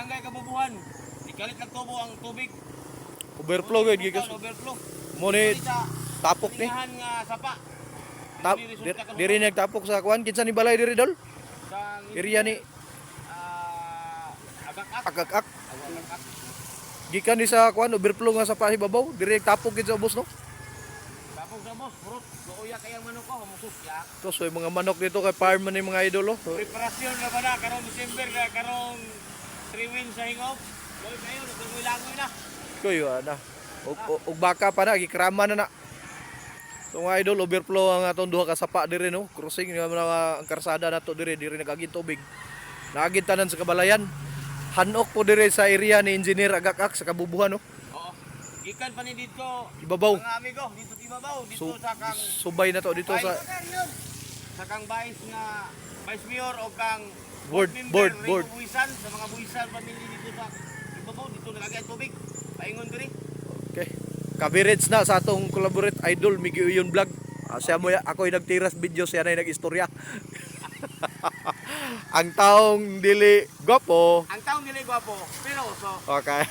barangay Kabubuhan. Ikalit lang tubo ang tubig. Overflow gid gikas. Overflow. Mo ni tapok ni. Tingahan nga sapa. Diri nagtapok sa kuan kinsa ni balay diri dol? Sa Area ni Agak-ak. Agak-ak. Agak-ak. Gikan ni sa kuan overflow nga sa pahibabaw, diri nagtapok gid sa ubos no. Tapos sa boss, purot. Luuya kayang manok ko, hamusus ya. So yung mga manok dito kay farm man ni mga idol oh. So, Preparasyon na ba na karong December na karong 3 wins sa hingop? Loy kayo, naglangoy na. kuy ana. Og baka pa na gikrama na na. So mga idol overflow ang atong duha ka sapa diri no. Crossing nga mga ang karsada nato diri nagagin tubig. Naagin tanan sa kabalayan. Hanok po diri sa area ni Engineer Agak-ak sa Kabubuhan no. Oo. Ikan pa ni dito. Ibabaw. Mga amigo, dito ibabaw, dito So, sa kang subay na to dito sa kang vice na vice mayor o kang board. buwisan sa mga buwisan pamilya dito sa ibabaw dito nalagay ang tubig. Paingon diri. Okay. Coverage na sa atong collaborate idol Miggy Uyon Vlog. Siya mo ako nagtiras video siya na nag-istorya. Ang taong dili gwapo. Ang taong nila gwapo, pero so Okay.